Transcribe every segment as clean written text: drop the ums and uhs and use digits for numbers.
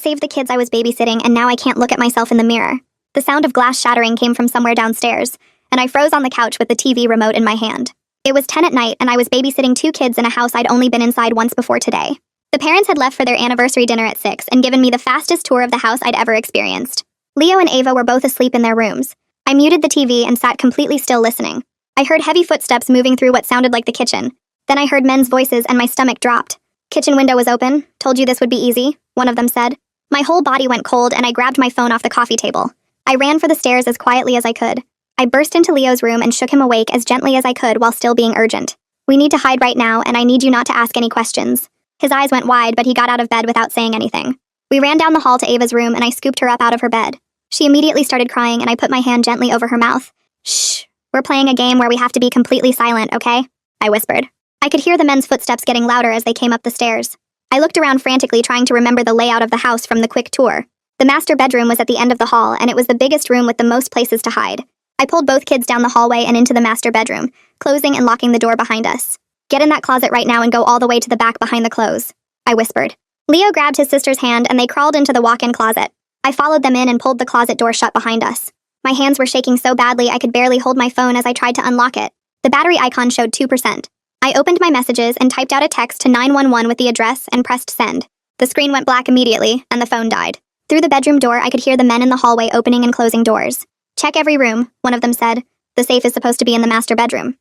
saved the kids I was babysitting, and now I can't look at myself in the mirror. The sound of glass shattering came from somewhere downstairs, and I froze on the couch with the TV remote in my hand. It was 10 at night, and I was babysitting 2 kids in a house I'd only been inside once before today. The parents had left for their anniversary dinner at 6 and given me the fastest tour of the house I'd ever experienced. Leo and Ava were both asleep in their rooms. I muted the TV and sat completely still listening. I heard heavy footsteps moving through what sounded like the kitchen. Then I heard men's voices and my stomach dropped. "Kitchen window was open. Told you this would be easy," one of them said. My whole body went cold and I grabbed my phone off the coffee table. I ran for the stairs as quietly as I could. I burst into Leo's room and shook him awake as gently as I could while still being urgent. "We need to hide right now, and I need you not to ask any questions." His eyes went wide, but he got out of bed without saying anything. We ran down the hall to Ava's room and I scooped her up out of her bed. She immediately started crying and I put my hand gently over her mouth. "Shh, we're playing a game where we have to be completely silent, okay?" I whispered. I could hear the men's footsteps getting louder as they came up the stairs. I looked around frantically trying to remember the layout of the house from the quick tour. The master bedroom was at the end of the hall and it was the biggest room with the most places to hide. I pulled both kids down the hallway and into the master bedroom, closing and locking the door behind us. "Get in that closet right now and go all the way to the back behind the clothes," I whispered. Leo grabbed his sister's hand and they crawled into the walk-in closet. I followed them in and pulled the closet door shut behind us. My hands were shaking so badly I could barely hold my phone as I tried to unlock it. The battery icon showed 2%. I opened my messages and typed out a text to 911 with the address and pressed send. The screen went black immediately, and the phone died. Through the bedroom door, I could hear the men in the hallway opening and closing doors. "Check every room," one of them said. "The safe is supposed to be in the master bedroom."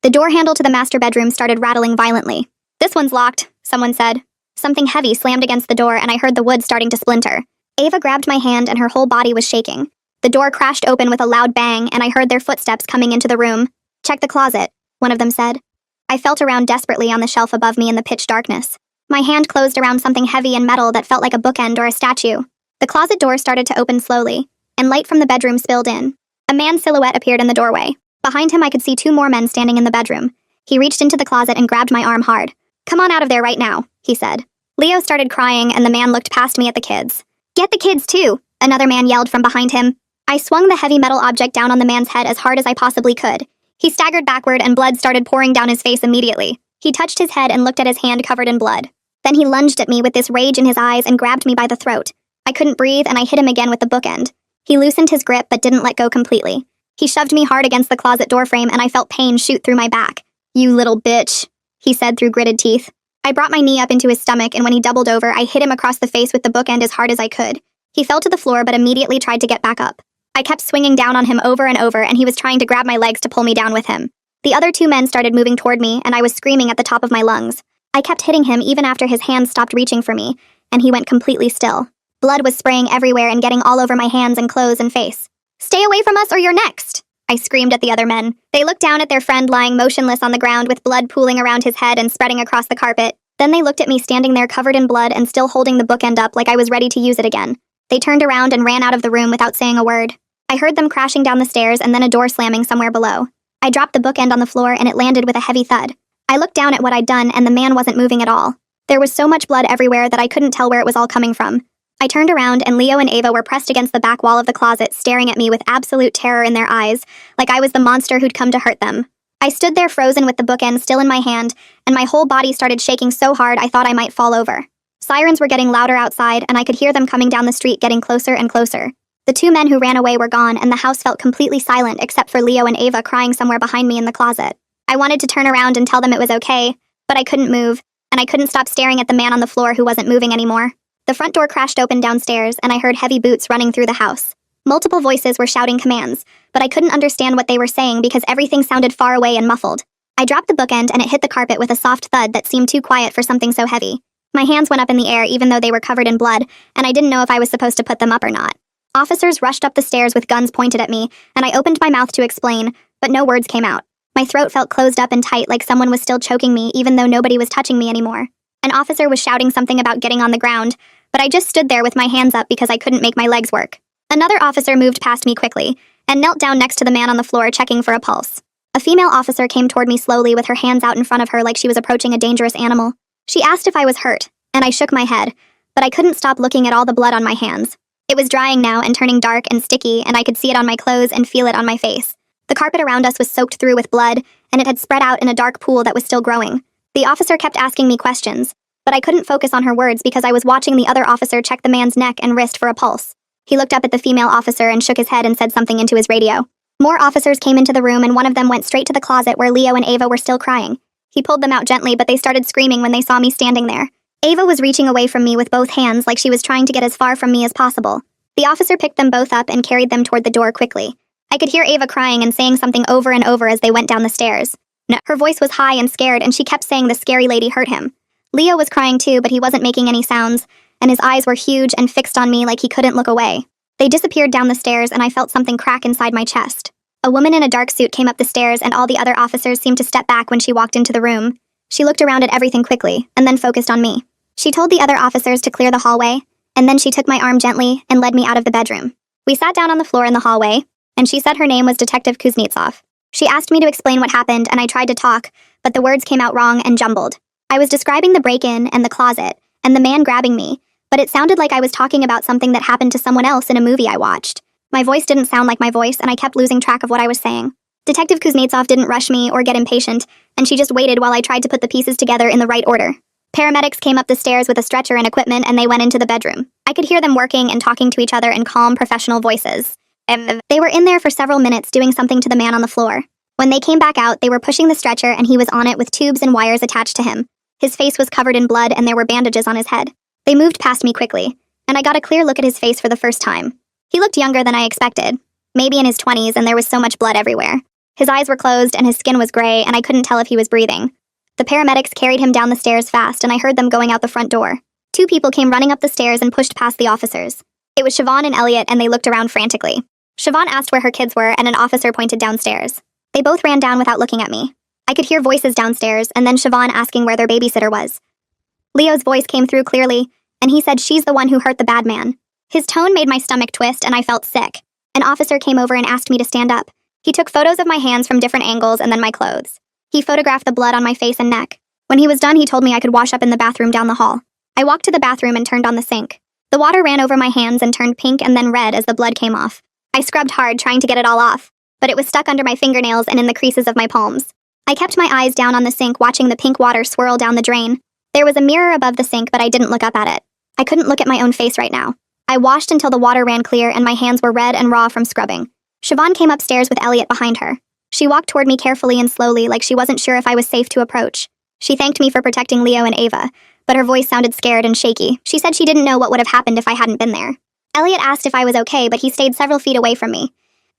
The door handle to the master bedroom started rattling violently. "This one's locked," someone said. Something heavy slammed against the door and I heard the wood starting to splinter. Ava grabbed my hand and her whole body was shaking. The door crashed open with a loud bang and I heard their footsteps coming into the room. "Check the closet," one of them said. I felt around desperately on the shelf above me in the pitch darkness. My hand closed around something heavy and metal that felt like a bookend or a statue. The closet door started to open slowly, and light from the bedroom spilled in. A man's silhouette appeared in the doorway. Behind him I could see 2 more men standing in the bedroom. He reached into the closet and grabbed my arm hard. "Come on out of there right now," he said. Leo started crying and the man looked past me at the kids. "Get the kids too," another man yelled from behind him. I swung the heavy metal object down on the man's head as hard as I possibly could. He staggered backward and blood started pouring down his face immediately. He touched his head and looked at his hand covered in blood. Then he lunged at me with this rage in his eyes and grabbed me by the throat. I couldn't breathe and I hit him again with the bookend. He loosened his grip but didn't let go completely. He shoved me hard against the closet door frame and I felt pain shoot through my back. "You little bitch," he said through gritted teeth. I brought my knee up into his stomach and when he doubled over, I hit him across the face with the bookend as hard as I could. He fell to the floor but immediately tried to get back up. I kept swinging down on him over and over and he was trying to grab my legs to pull me down with him. The other 2 men started moving toward me and I was screaming at the top of my lungs. I kept hitting him even after his hands stopped reaching for me, and he went completely still. Blood was spraying everywhere and getting all over my hands and clothes and face. "Stay away from us or you're next," I screamed at the other men. They looked down at their friend lying motionless on the ground with blood pooling around his head and spreading across the carpet. Then they looked at me standing there covered in blood and still holding the bookend up like I was ready to use it again. They turned around and ran out of the room without saying a word. I heard them crashing down the stairs and then a door slamming somewhere below. I dropped the bookend on the floor and it landed with a heavy thud. I looked down at what I'd done and the man wasn't moving at all. There was so much blood everywhere that I couldn't tell where it was all coming from. I turned around and Leo and Ava were pressed against the back wall of the closet, staring at me with absolute terror in their eyes, like I was the monster who'd come to hurt them. I stood there frozen with the bookend still in my hand, and my whole body started shaking so hard I thought I might fall over. Sirens were getting louder outside, and I could hear them coming down the street getting closer and closer. The 2 men who ran away were gone, and the house felt completely silent except for Leo and Ava crying somewhere behind me in the closet. I wanted to turn around and tell them it was okay, but I couldn't move, and I couldn't stop staring at the man on the floor who wasn't moving anymore. The front door crashed open downstairs, and I heard heavy boots running through the house. Multiple voices were shouting commands, but I couldn't understand what they were saying because everything sounded far away and muffled. I dropped the bookend and it hit the carpet with a soft thud that seemed too quiet for something so heavy. My hands went up in the air even though they were covered in blood, and I didn't know if I was supposed to put them up or not. Officers rushed up the stairs with guns pointed at me, and I opened my mouth to explain, but no words came out. My throat felt closed up and tight like someone was still choking me even though nobody was touching me anymore. An officer was shouting something about getting on the ground, but I just stood there with my hands up because I couldn't make my legs work. Another officer moved past me quickly, and knelt down next to the man on the floor checking for a pulse. A female officer came toward me slowly with her hands out in front of her like she was approaching a dangerous animal. She asked if I was hurt, and I shook my head, but I couldn't stop looking at all the blood on my hands. It was drying now and turning dark and sticky, and I could see it on my clothes and feel it on my face. The carpet around us was soaked through with blood, and it had spread out in a dark pool that was still growing. The officer kept asking me questions. but I couldn't focus on her words because I was watching the other officer check the man's neck and wrist for a pulse. He looked up at the female officer and shook his head and said something into his radio. More officers came into the room and one of them went straight to the closet where Leo and Ava were still crying. He pulled them out gently, but they started screaming when they saw me standing there. Ava was reaching away from me with both hands like she was trying to get as far from me as possible. The officer picked them both up and carried them toward the door quickly. I could hear Ava crying and saying something over and over as they went down the stairs. No, her voice was high and scared and she kept saying the scary lady hurt him. Leo was crying too, but he wasn't making any sounds, and his eyes were huge and fixed on me like he couldn't look away. They disappeared down the stairs and I felt something crack inside my chest. A woman in a dark suit came up the stairs and all the other officers seemed to step back when she walked into the room. She looked around at everything quickly, and then focused on me. She told the other officers to clear the hallway, and then she took my arm gently and led me out of the bedroom. We sat down on the floor in the hallway, and she said her name was Detective Kuznetsov. She asked me to explain what happened, and I tried to talk, but the words came out wrong and jumbled. I was describing the break-in and the closet, and the man grabbing me, but it sounded like I was talking about something that happened to someone else in a movie I watched. My voice didn't sound like my voice, and I kept losing track of what I was saying. Detective Kuznetsov didn't rush me or get impatient, and she just waited while I tried to put the pieces together in the right order. Paramedics came up the stairs with a stretcher and equipment, and they went into the bedroom. I could hear them working and talking to each other in calm, professional voices. They were in there for several minutes doing something to the man on the floor. When they came back out, they were pushing the stretcher, and he was on it with tubes and wires attached to him. His face was covered in blood, and there were bandages on his head. They moved past me quickly, and I got a clear look at his face for the first time. He looked younger than I expected, maybe in his 20s, and there was so much blood everywhere. His eyes were closed, and his skin was gray, and I couldn't tell if he was breathing. The paramedics carried him down the stairs fast, and I heard them going out the front door. Two people came running up the stairs and pushed past the officers. It was Siobhan and Elliot, and they looked around frantically. Siobhan asked where her kids were, and an officer pointed downstairs. They both ran down without looking at me. I could hear voices downstairs, and then Siobhan asking where their babysitter was. Leo's voice came through clearly, and he said she's the one who hurt the bad man. His tone made my stomach twist, and I felt sick. An officer came over and asked me to stand up. He took photos of my hands from different angles and then my clothes. He photographed the blood on my face and neck. When he was done, he told me I could wash up in the bathroom down the hall. I walked to the bathroom and turned on the sink. The water ran over my hands and turned pink and then red as the blood came off. I scrubbed hard, trying to get it all off, but it was stuck under my fingernails and in the creases of my palms. I kept my eyes down on the sink, watching the pink water swirl down the drain. There was a mirror above the sink, but I didn't look up at it. I couldn't look at my own face right now. I washed until the water ran clear and my hands were red and raw from scrubbing. Siobhan came upstairs with Elliot behind her. She walked toward me carefully and slowly, like she wasn't sure if I was safe to approach. She thanked me for protecting Leo and Ava, but her voice sounded scared and shaky. She said she didn't know what would have happened if I hadn't been there. Elliot asked if I was okay, but he stayed several feet away from me.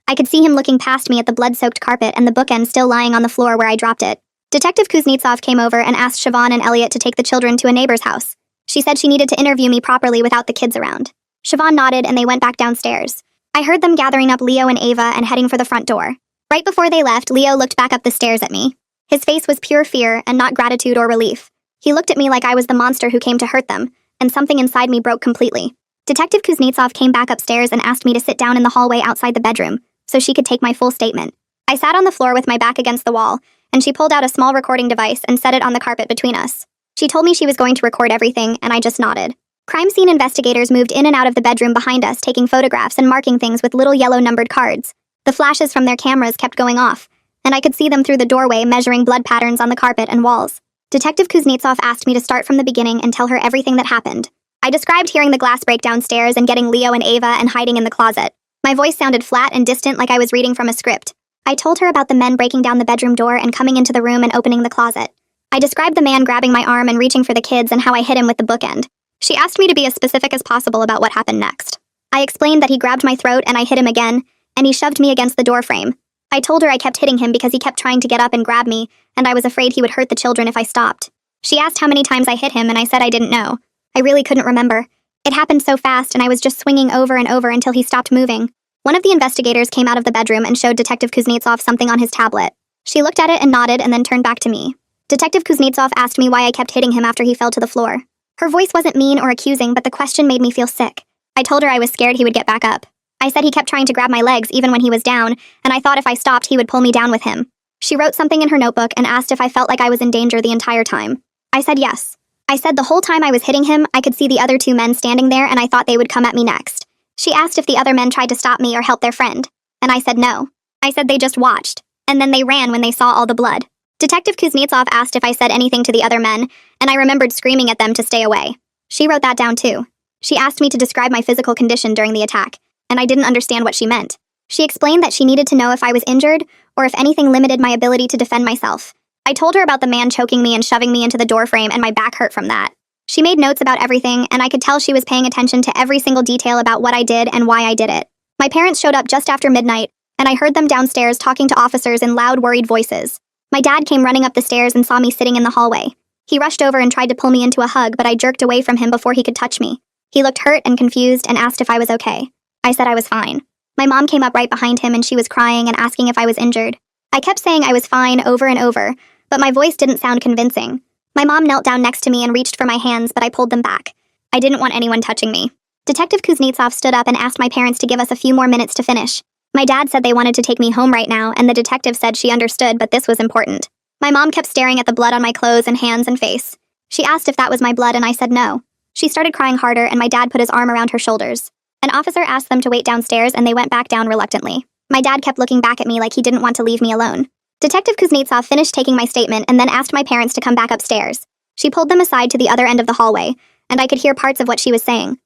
I could see him looking past me at the blood-soaked carpet and the bookend still lying on the floor where I dropped it. Detective Kuznetsov came over and asked Siobhan and Elliot to take the children to a neighbor's house. She said she needed to interview me properly without the kids around. Siobhan nodded and they went back downstairs. I heard them gathering up Leo and Ava and heading for the front door. Right before they left, Leo looked back up the stairs at me. His face was pure fear and not gratitude or relief. He looked at me like I was the monster who came to hurt them, and something inside me broke completely. Detective Kuznetsov came back upstairs and asked me to sit down in the hallway outside the bedroom, so she could take my full statement. I sat on the floor with my back against the wall, and she pulled out a small recording device and set it on the carpet between us. She told me she was going to record everything, and I just nodded. Crime scene investigators moved in and out of the bedroom behind us, taking photographs and marking things with little yellow numbered cards. The flashes from their cameras kept going off, and I could see them through the doorway measuring blood patterns on the carpet and walls. Detective Kuznetsov asked me to start from the beginning and tell her everything that happened. I described hearing the glass break downstairs and getting Leo and Ava and hiding in the closet. My voice sounded flat and distant like I was reading from a script. I told her about the men breaking down the bedroom door and coming into the room and opening the closet. I described the man grabbing my arm and reaching for the kids and how I hit him with the bookend. She asked me to be as specific as possible about what happened next. I explained that he grabbed my throat and I hit him again, and he shoved me against the door frame. I told her I kept hitting him because he kept trying to get up and grab me, and I was afraid he would hurt the children if I stopped. She asked how many times I hit him, and I said I didn't know. I really couldn't remember. It happened so fast, and I was just swinging over and over until he stopped moving. One of the investigators came out of the bedroom and showed Detective Kuznetsov something on his tablet. She looked at it and nodded and then turned back to me. Detective Kuznetsov asked me why I kept hitting him after he fell to the floor. Her voice wasn't mean or accusing, but the question made me feel sick. I told her I was scared he would get back up. I said he kept trying to grab my legs even when he was down, and I thought if I stopped he would pull me down with him. She wrote something in her notebook and asked if I felt like I was in danger the entire time. I said yes. I said the whole time I was hitting him, I could see the other two men standing there and I thought they would come at me next. She asked if the other men tried to stop me or help their friend, and I said no. I said they just watched, and then they ran when they saw all the blood. Detective Kuznetsov asked if I said anything to the other men, and I remembered screaming at them to stay away. She wrote that down too. She asked me to describe my physical condition during the attack, and I didn't understand what she meant. She explained that she needed to know if I was injured or if anything limited my ability to defend myself. I told her about the man choking me and shoving me into the doorframe, and my back hurt from that. She made notes about everything, and I could tell she was paying attention to every single detail about what I did and why I did it. My parents showed up just after midnight, and I heard them downstairs talking to officers in loud, worried voices. My dad came running up the stairs and saw me sitting in the hallway. He rushed over and tried to pull me into a hug, but I jerked away from him before he could touch me. He looked hurt and confused and asked if I was okay. I said I was fine. My mom came up right behind him and she was crying and asking if I was injured. I kept saying I was fine over and over, but my voice didn't sound convincing. My mom knelt down next to me and reached for my hands, but I pulled them back. I didn't want anyone touching me. Detective Kuznetsov stood up and asked my parents to give us a few more minutes to finish. My dad said they wanted to take me home right now, and the detective said she understood, but this was important. My mom kept staring at the blood on my clothes and hands and face. She asked if that was my blood, and I said no. She started crying harder, and my dad put his arm around her shoulders. An officer asked them to wait downstairs, and they went back down reluctantly. My dad kept looking back at me like he didn't want to leave me alone. Detective Kuznetsov finished taking my statement and then asked my parents to come back upstairs. She pulled them aside to the other end of the hallway, and I could hear parts of what she was saying.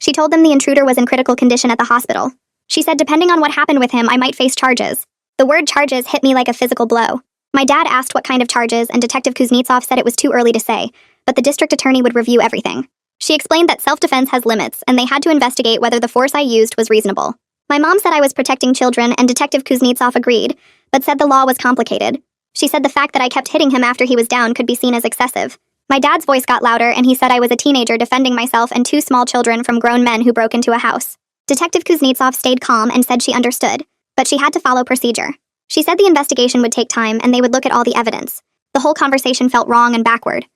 She told them the intruder was in critical condition at the hospital. She said depending on what happened with him, I might face charges. The word charges hit me like a physical blow. My dad asked what kind of charges, and Detective Kuznetsov said it was too early to say, but the district attorney would review everything. She explained that self-defense has limits, and they had to investigate whether the force I used was reasonable. My mom said I was protecting children, and Detective Kuznetsov agreed, but said the law was complicated. She said the fact that I kept hitting him after he was down could be seen as excessive. My dad's voice got louder, and he said I was a teenager defending myself and two small children from grown men who broke into a house. Detective Kuznetsov stayed calm and said she understood, but she had to follow procedure. She said the investigation would take time and they would look at all the evidence. The whole conversation felt wrong and backward.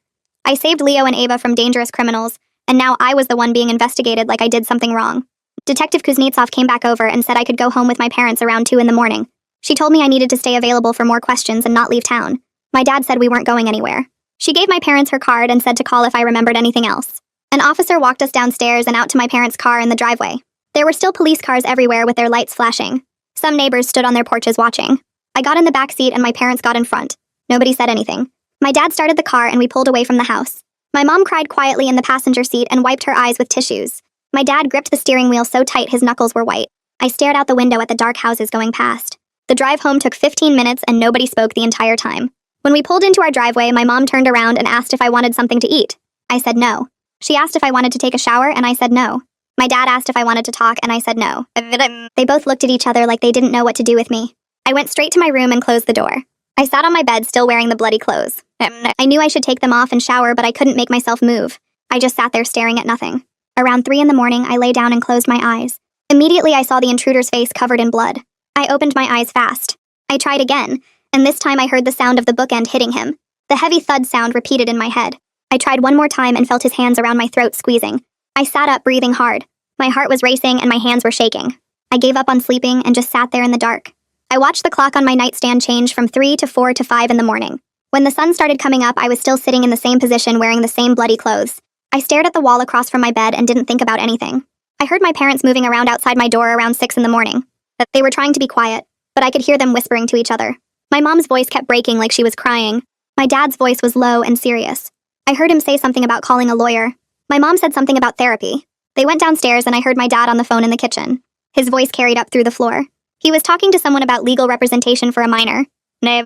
I saved Leo and Ava from dangerous criminals, and now I was the one being investigated like I did something wrong. Detective Kuznetsov came back over and said I could go home with my parents around 2 in the morning. She told me I needed to stay available for more questions and not leave town. My dad said we weren't going anywhere. She gave my parents her card and said to call if I remembered anything else. An officer walked us downstairs and out to my parents' car in the driveway. There were still police cars everywhere with their lights flashing. Some neighbors stood on their porches watching. I got in the back seat and my parents got in front. Nobody said anything. My dad started the car and we pulled away from the house. My mom cried quietly in the passenger seat and wiped her eyes with tissues. My dad gripped the steering wheel so tight his knuckles were white. I stared out the window at the dark houses going past. The drive home took 15 minutes and nobody spoke the entire time. When we pulled into our driveway, my mom turned around and asked if I wanted something to eat. I said no. She asked if I wanted to take a shower and I said no. My dad asked if I wanted to talk and I said no. They both looked at each other like they didn't know what to do with me. I went straight to my room and closed the door. I sat on my bed still wearing the bloody clothes. I knew I should take them off and shower, but I couldn't make myself move. I just sat there staring at nothing. Around 3 in the morning, I lay down and closed my eyes. Immediately, I saw the intruder's face covered in blood. I opened my eyes fast. I tried again, and this time I heard the sound of the bookend hitting him. The heavy thud sound repeated in my head. I tried one more time and felt his hands around my throat squeezing. I sat up, breathing hard. My heart was racing and my hands were shaking. I gave up on sleeping and just sat there in the dark. I watched the clock on my nightstand change from 3 to 4 to 5 in the morning. When the sun started coming up, I was still sitting in the same position wearing the same bloody clothes. I stared at the wall across from my bed and didn't think about anything. I heard my parents moving around outside my door around 6 in the morning. They were trying to be quiet, but I could hear them whispering to each other. My mom's voice kept breaking like she was crying. My dad's voice was low and serious. I heard him say something about calling a lawyer. My mom said something about therapy. They went downstairs and I heard my dad on the phone in the kitchen. His voice carried up through the floor. He was talking to someone about legal representation for a minor.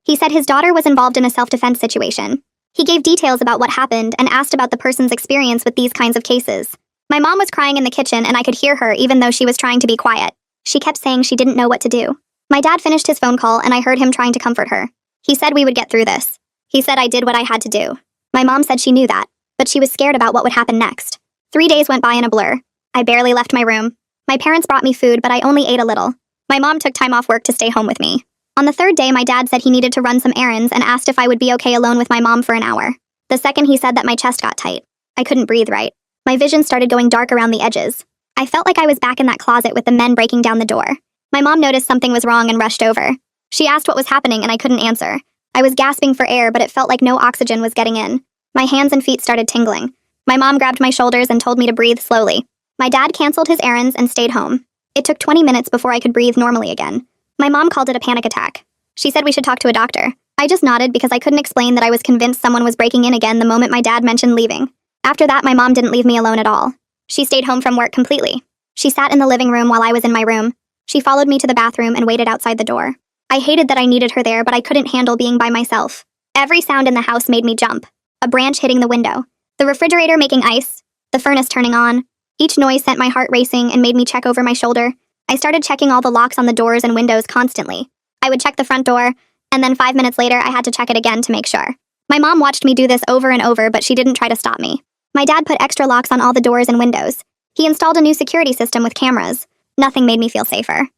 He said his daughter was involved in a self-defense situation. He gave details about what happened and asked about the person's experience with these kinds of cases. My mom was crying in the kitchen and I could hear her even though she was trying to be quiet. She kept saying she didn't know what to do. My dad finished his phone call and I heard him trying to comfort her. He said we would get through this. He said I did what I had to do. My mom said she knew that, but she was scared about what would happen next. 3 days went by in a blur. I barely left my room. My parents brought me food, but I only ate a little. My mom took time off work to stay home with me. On the 3rd day, my dad said he needed to run some errands and asked if I would be okay alone with my mom for an hour. The second he said that, my chest got tight. I couldn't breathe right. My vision started going dark around the edges. I felt like I was back in that closet with the men breaking down the door. My mom noticed something was wrong and rushed over. She asked what was happening and I couldn't answer. I was gasping for air, but it felt like no oxygen was getting in. My hands and feet started tingling. My mom grabbed my shoulders and told me to breathe slowly. My dad canceled his errands and stayed home. It took 20 minutes before I could breathe normally again. My mom called it a panic attack. She said we should talk to a doctor. I just nodded because I couldn't explain that I was convinced someone was breaking in again the moment my dad mentioned leaving. After that, my mom didn't leave me alone at all. She stayed home from work completely. She sat in the living room while I was in my room. She followed me to the bathroom and waited outside the door. I hated that I needed her there, but I couldn't handle being by myself. Every sound in the house made me jump. A branch hitting the window, the refrigerator making ice, the furnace turning on. Each noise sent my heart racing and made me check over my shoulder. I started checking all the locks on the doors and windows constantly. I would check the front door, and then 5 minutes later I had to check it again to make sure. My mom watched me do this over and over, but she didn't try to stop me. My dad put extra locks on all the doors and windows. He installed a new security system with cameras. Nothing made me feel safer.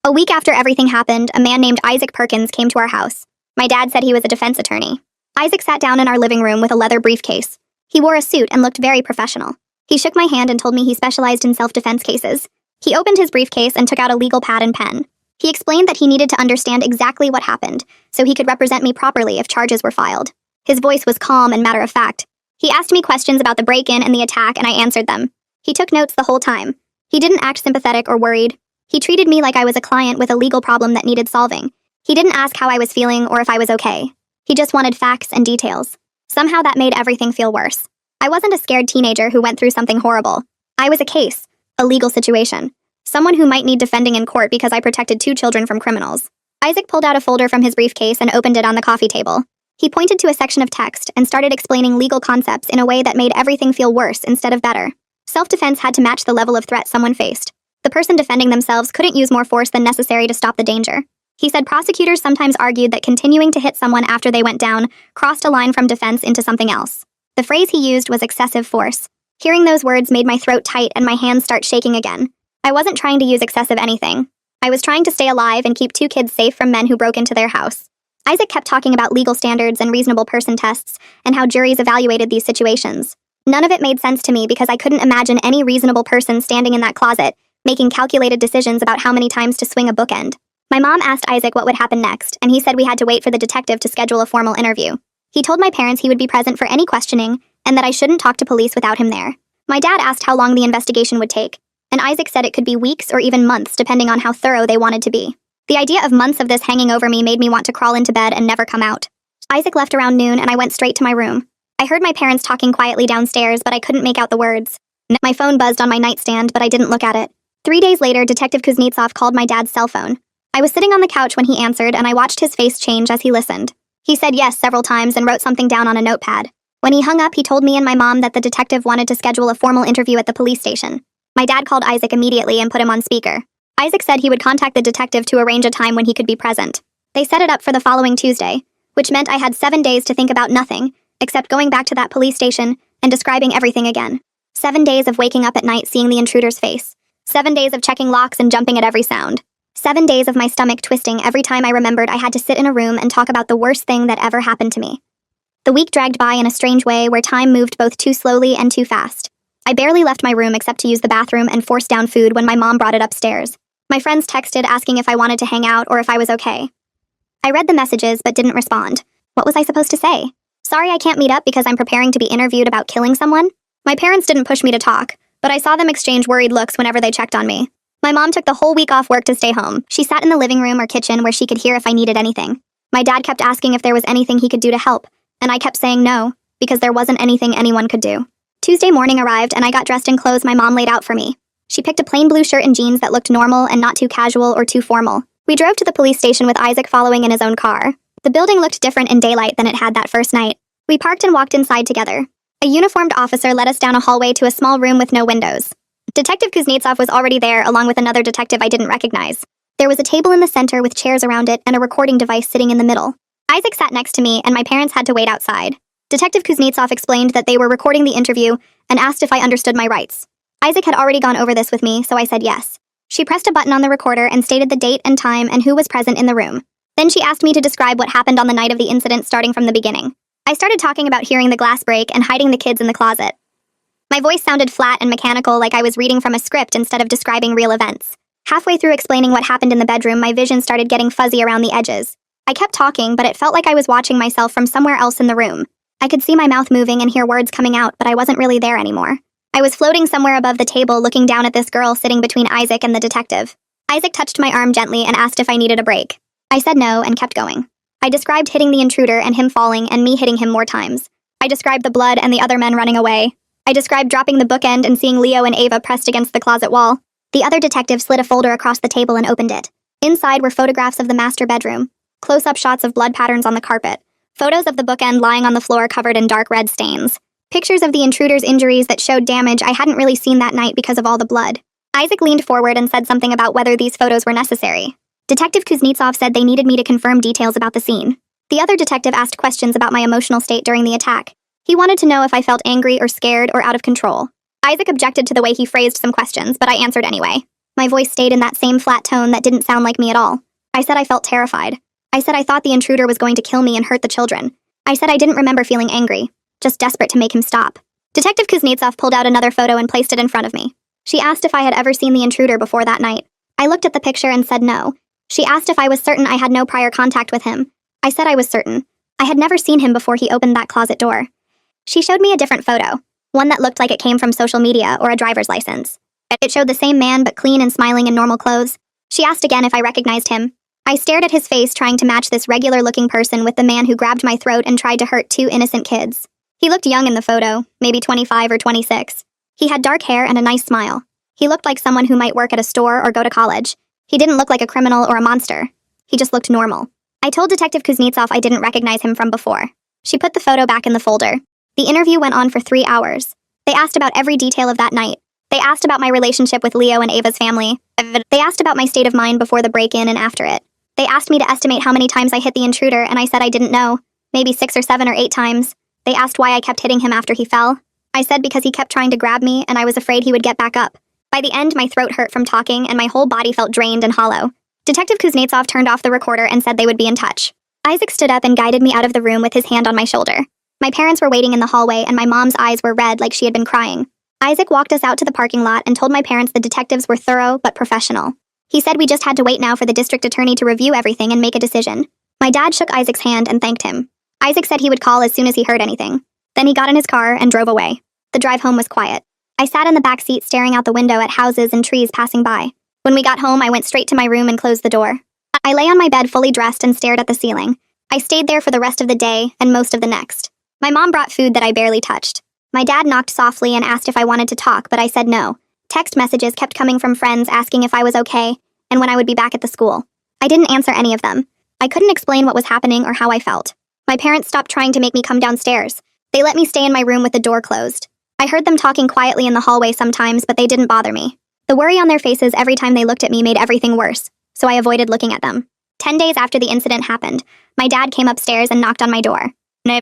A week after everything happened, a man named Isaac Perkins came to our house. My dad said he was a defense attorney. Isaac sat down in our living room with a leather briefcase. He wore a suit and looked very professional. He shook my hand and told me he specialized in self-defense cases. He opened his briefcase and took out a legal pad and pen. He explained that he needed to understand exactly what happened, so he could represent me properly if charges were filed. His voice was calm and matter-of-fact. He asked me questions about the break-in and the attack, and I answered them. He took notes the whole time. He didn't act sympathetic or worried. He treated me like I was a client with a legal problem that needed solving. He didn't ask how I was feeling or if I was okay. He just wanted facts and details. Somehow that made everything feel worse. I wasn't a scared teenager who went through something horrible. I was a case, a legal situation. Someone who might need defending in court because I protected 2 children from criminals. Isaac pulled out a folder from his briefcase and opened it on the coffee table. He pointed to a section of text and started explaining legal concepts in a way that made everything feel worse instead of better. Self-defense had to match the level of threat someone faced. The person defending themselves couldn't use more force than necessary to stop the danger. He said prosecutors sometimes argued that continuing to hit someone after they went down crossed a line from defense into something else. The phrase he used was excessive force. Hearing those words made my throat tight and my hands start shaking again. I wasn't trying to use excessive anything. I was trying to stay alive and keep 2 kids safe from men who broke into their house. Isaac kept talking about legal standards and reasonable person tests and how juries evaluated these situations. None of it made sense to me because I couldn't imagine any reasonable person standing in that closet, making calculated decisions about how many times to swing a bookend. My mom asked Isaac what would happen next, and he said we had to wait for the detective to schedule a formal interview. He told my parents he would be present for any questioning, and that I shouldn't talk to police without him there. My dad asked how long the investigation would take, and Isaac said it could be weeks or even months depending on how thorough they wanted to be. The idea of months of this hanging over me made me want to crawl into bed and never come out. Isaac left around noon and I went straight to my room. I heard my parents talking quietly downstairs, but I couldn't make out the words. My phone buzzed on my nightstand, but I didn't look at it. 3 days later, Detective Kuznetsov called my dad's cell phone. I was sitting on the couch when he answered, and I watched his face change as he listened. He said yes several times and wrote something down on a notepad. When he hung up, he told me and my mom that the detective wanted to schedule a formal interview at the police station. My dad called Isaac immediately and put him on speaker. Isaac said he would contact the detective to arrange a time when he could be present. They set it up for the following Tuesday, which meant I had 7 days to think about nothing, except going back to that police station and describing everything again. 7 days of waking up at night seeing the intruder's face. 7 days of checking locks and jumping at every sound. 7 days of my stomach twisting every time I remembered I had to sit in a room and talk about the worst thing that ever happened to me. The week dragged by in a strange way where time moved both too slowly and too fast. I barely left my room except to use the bathroom and force down food when my mom brought it upstairs. My friends texted asking if I wanted to hang out or if I was okay. I read the messages but didn't respond. What was I supposed to say? Sorry I can't meet up because I'm preparing to be interviewed about killing someone? My parents didn't push me to talk, but I saw them exchange worried looks whenever they checked on me. My mom took the whole week off work to stay home. She sat in the living room or kitchen where she could hear if I needed anything. My dad kept asking if there was anything he could do to help, and I kept saying no, because there wasn't anything anyone could do. Tuesday morning arrived and I got dressed in clothes my mom laid out for me. She picked a plain blue shirt and jeans that looked normal and not too casual or too formal. We drove to the police station with Isaac following in his own car. The building looked different in daylight than it had that first night. We parked and walked inside together. A uniformed officer led us down a hallway to a small room with no windows. Detective Kuznetsov was already there along with another detective I didn't recognize. There was a table in the center with chairs around it and a recording device sitting in the middle. Isaac sat next to me and my parents had to wait outside. Detective Kuznetsov explained that they were recording the interview and asked if I understood my rights. Isaac had already gone over this with me, so I said yes. She pressed a button on the recorder and stated the date and time and who was present in the room. Then she asked me to describe what happened on the night of the incident starting from the beginning. I started talking about hearing the glass break and hiding the kids in the closet. My voice sounded flat and mechanical like I was reading from a script instead of describing real events. Halfway through explaining what happened in the bedroom, my vision started getting fuzzy around the edges. I kept talking, but it felt like I was watching myself from somewhere else in the room. I could see my mouth moving and hear words coming out, but I wasn't really there anymore. I was floating somewhere above the table looking down at this girl sitting between Isaac and the detective. Isaac touched my arm gently and asked if I needed a break. I said no and kept going. I described hitting the intruder and him falling and me hitting him more times. I described the blood and the other men running away. I described dropping the bookend and seeing Leo and Ava pressed against the closet wall. The other detective slid a folder across the table and opened it. Inside were photographs of the master bedroom, close-up shots of blood patterns on the carpet, photos of the bookend lying on the floor covered in dark red stains, pictures of the intruder's injuries that showed damage I hadn't really seen that night because of all the blood. Isaac leaned forward and said something about whether these photos were necessary. Detective Kuznetsov said they needed me to confirm details about the scene. The other detective asked questions about my emotional state during the attack. He wanted to know if I felt angry or scared or out of control. Isaac objected to the way he phrased some questions, but I answered anyway. My voice stayed in that same flat tone that didn't sound like me at all. I said I felt terrified. I said I thought the intruder was going to kill me and hurt the children. I said I didn't remember feeling angry, just desperate to make him stop. Detective Kuznetsov pulled out another photo and placed it in front of me. She asked if I had ever seen the intruder before that night. I looked at the picture and said no. She asked if I was certain I had no prior contact with him. I said I was certain. I had never seen him before he opened that closet door. She showed me a different photo, one that looked like it came from social media or a driver's license. It showed the same man but clean and smiling in normal clothes. She asked again if I recognized him. I stared at his face trying to match this regular-looking person with the man who grabbed my throat and tried to hurt two innocent kids. He looked young in the photo, maybe 25 or 26. He had dark hair and a nice smile. He looked like someone who might work at a store or go to college. He didn't look like a criminal or a monster. He just looked normal. I told Detective Kuznetsov I didn't recognize him from before. She put the photo back in the folder. The interview went on for 3 hours. They asked about every detail of that night. They asked about my relationship with Leo and Ava's family. They asked about my state of mind before the break-in and after it. They asked me to estimate how many times I hit the intruder, and I said I didn't know. Maybe 6 or 7 or 8 times. They asked why I kept hitting him after he fell. I said because he kept trying to grab me, and I was afraid he would get back up. By the end, my throat hurt from talking, and my whole body felt drained and hollow. Detective Kuznetsov turned off the recorder and said they would be in touch. Isaac stood up and guided me out of the room with his hand on my shoulder. My parents were waiting in the hallway, and my mom's eyes were red like she had been crying. Isaac walked us out to the parking lot and told my parents the detectives were thorough but professional. He said we just had to wait now for the district attorney to review everything and make a decision. My dad shook Isaac's hand and thanked him. Isaac said he would call as soon as he heard anything. Then he got in his car and drove away. The drive home was quiet. I sat in the back seat staring out the window at houses and trees passing by. When we got home, I went straight to my room and closed the door. I lay on my bed fully dressed and stared at the ceiling. I stayed there for the rest of the day and most of the next. My mom brought food that I barely touched. My dad knocked softly and asked if I wanted to talk, but I said no. Text messages kept coming from friends asking if I was okay and when I would be back at the school. I didn't answer any of them. I couldn't explain what was happening or how I felt. My parents stopped trying to make me come downstairs. They let me stay in my room with the door closed. I heard them talking quietly in the hallway sometimes, but they didn't bother me. The worry on their faces every time they looked at me made everything worse, so I avoided looking at them. 10 days after the incident happened, my dad came upstairs and knocked on my door.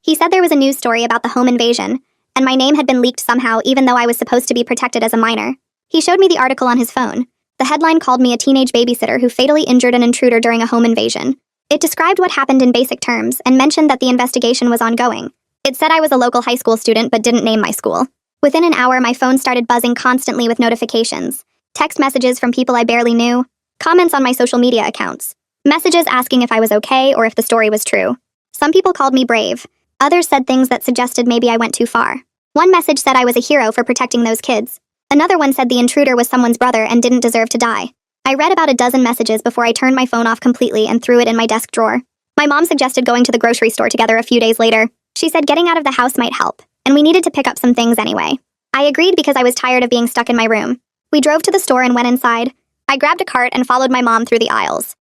He said there was a news story about the home invasion, and my name had been leaked somehow even though I was supposed to be protected as a minor. He showed me the article on his phone. The headline called me a teenage babysitter who fatally injured an intruder during a home invasion. It described what happened in basic terms and mentioned that the investigation was ongoing. It said I was a local high school student but didn't name my school. Within an hour, my phone started buzzing constantly with notifications. Text messages from people I barely knew, comments on my social media accounts, messages asking if I was okay or if the story was true. Some people called me brave. Others said things that suggested maybe I went too far. One message said I was a hero for protecting those kids. Another one said the intruder was someone's brother and didn't deserve to die. I read about a dozen messages before I turned my phone off completely and threw it in my desk drawer. My mom suggested going to the grocery store together a few days later. She said getting out of the house might help, and we needed to pick up some things anyway. I agreed because I was tired of being stuck in my room. We drove to the store and went inside. I grabbed a cart and followed my mom through the aisles.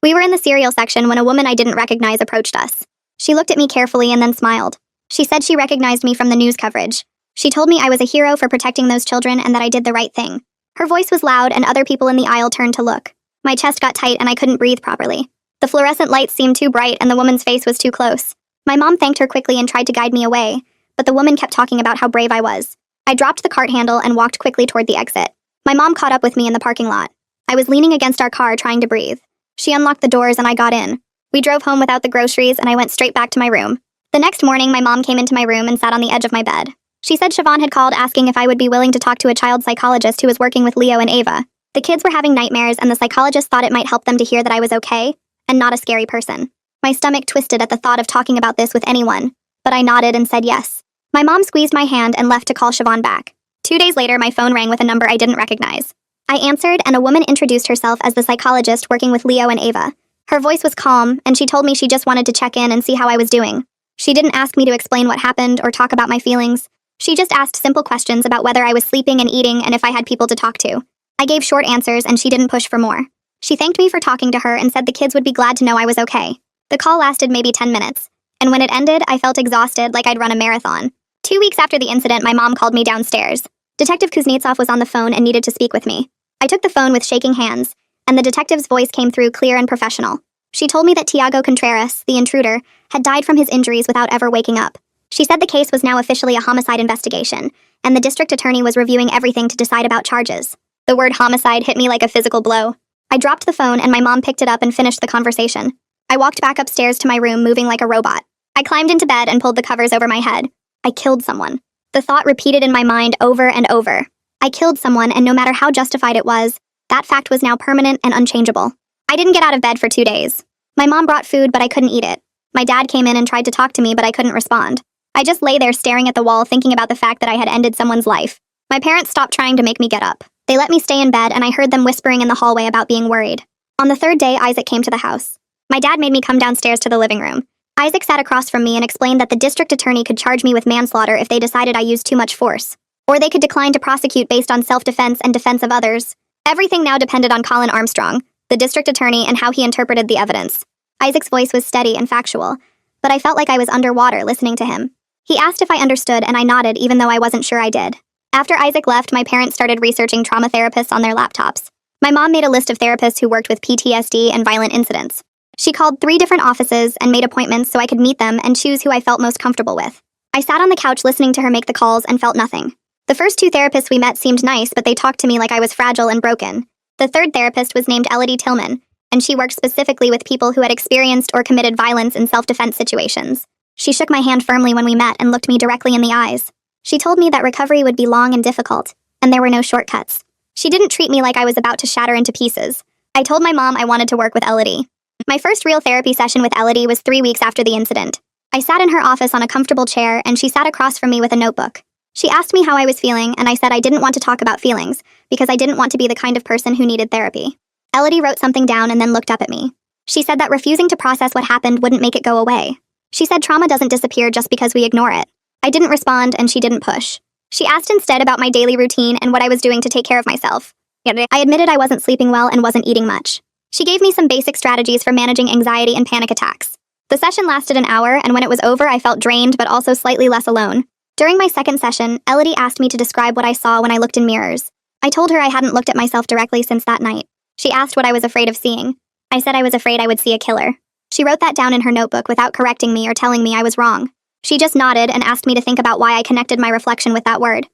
We were in the cereal section when a woman I didn't recognize approached us. She looked at me carefully and then smiled. She said she recognized me from the news coverage. She told me I was a hero for protecting those children and that I did the right thing. Her voice was loud and other people in the aisle turned to look. My chest got tight and I couldn't breathe properly. The fluorescent lights seemed too bright and the woman's face was too close. My mom thanked her quickly and tried to guide me away, but the woman kept talking about how brave I was. I dropped the cart handle and walked quickly toward the exit. My mom caught up with me in the parking lot. I was leaning against our car trying to breathe. She unlocked the doors and I got in. We drove home without the groceries and I went straight back to my room. The next morning, my mom came into my room and sat on the edge of my bed. She said Siobhan had called asking if I would be willing to talk to a child psychologist who was working with Leo and Ava. The kids were having nightmares and the psychologist thought it might help them to hear that I was okay and not a scary person. My stomach twisted at the thought of talking about this with anyone, but I nodded and said yes. My mom squeezed my hand and left to call Siobhan back. 2 days later, my phone rang with a number I didn't recognize. I answered and a woman introduced herself as the psychologist working with Leo and Ava. Her voice was calm, and she told me she just wanted to check in and see how I was doing. She didn't ask me to explain what happened or talk about my feelings. She just asked simple questions about whether I was sleeping and eating and if I had people to talk to. I gave short answers and she didn't push for more. She thanked me for talking to her and said the kids would be glad to know I was okay. The call lasted maybe 10 minutes, and when it ended, I felt exhausted like I'd run a marathon. 2 weeks after the incident, my mom called me downstairs. Detective Kuznetsov was on the phone and needed to speak with me. I took the phone with shaking hands, and the detective's voice came through clear and professional. She told me that Tiago Contreras, the intruder, had died from his injuries without ever waking up. She said the case was now officially a homicide investigation, and the district attorney was reviewing everything to decide about charges. The word homicide hit me like a physical blow. I dropped the phone and my mom picked it up and finished the conversation. I walked back upstairs to my room moving like a robot. I climbed into bed and pulled the covers over my head. I killed someone. The thought repeated in my mind over and over. I killed someone, and no matter how justified it was, that fact was now permanent and unchangeable. I didn't get out of bed for 2 days. My mom brought food, but I couldn't eat it. My dad came in and tried to talk to me, but I couldn't respond. I just lay there staring at the wall thinking about the fact that I had ended someone's life. My parents stopped trying to make me get up. They let me stay in bed, and I heard them whispering in the hallway about being worried. On the third day, Isaac came to the house. My dad made me come downstairs to the living room. Isaac sat across from me and explained that the district attorney could charge me with manslaughter if they decided I used too much force. Or they could decline to prosecute based on self-defense and defense of others. Everything now depended on Colin Armstrong, the district attorney, and how he interpreted the evidence. Isaac's voice was steady and factual, but I felt like I was underwater listening to him. He asked if I understood, and I nodded even though I wasn't sure I did. After Isaac left, my parents started researching trauma therapists on their laptops. My mom made a list of therapists who worked with PTSD and violent incidents. She called 3 different offices and made appointments so I could meet them and choose who I felt most comfortable with. I sat on the couch listening to her make the calls and felt nothing. The first 2 therapists we met seemed nice, but they talked to me like I was fragile and broken. The third therapist was named Elodie Tillman, and she worked specifically with people who had experienced or committed violence in self-defense situations. She shook my hand firmly when we met and looked me directly in the eyes. She told me that recovery would be long and difficult, and there were no shortcuts. She didn't treat me like I was about to shatter into pieces. I told my mom I wanted to work with Elodie. My first real therapy session with Elodie was 3 weeks after the incident. I sat in her office on a comfortable chair, and she sat across from me with a notebook. She asked me how I was feeling, and I said I didn't want to talk about feelings, because I didn't want to be the kind of person who needed therapy. Elodie wrote something down and then looked up at me. She said that refusing to process what happened wouldn't make it go away. She said trauma doesn't disappear just because we ignore it. I didn't respond, and she didn't push. She asked instead about my daily routine and what I was doing to take care of myself. I admitted I wasn't sleeping well and wasn't eating much. She gave me some basic strategies for managing anxiety and panic attacks. The session lasted an hour, and when it was over, I felt drained but also slightly less alone. During my second session, Elodie asked me to describe what I saw when I looked in mirrors. I told her I hadn't looked at myself directly since that night. She asked what I was afraid of seeing. I said I was afraid I would see a killer. She wrote that down in her notebook without correcting me or telling me I was wrong. She just nodded and asked me to think about why I connected my reflection with that word.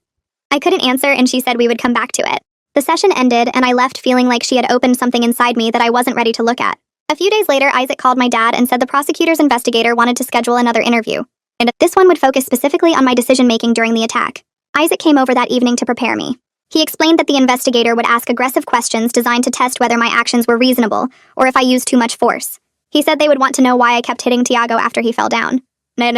I couldn't answer, and she said we would come back to it. The session ended, and I left feeling like she had opened something inside me that I wasn't ready to look at. A few days later, Isaac called my dad and said the prosecutor's investigator wanted to schedule another interview, and this one would focus specifically on my decision-making during the attack. Isaac came over that evening to prepare me. He explained that the investigator would ask aggressive questions designed to test whether my actions were reasonable or if I used too much force. He said they would want to know why I kept hitting Tiago after he fell down.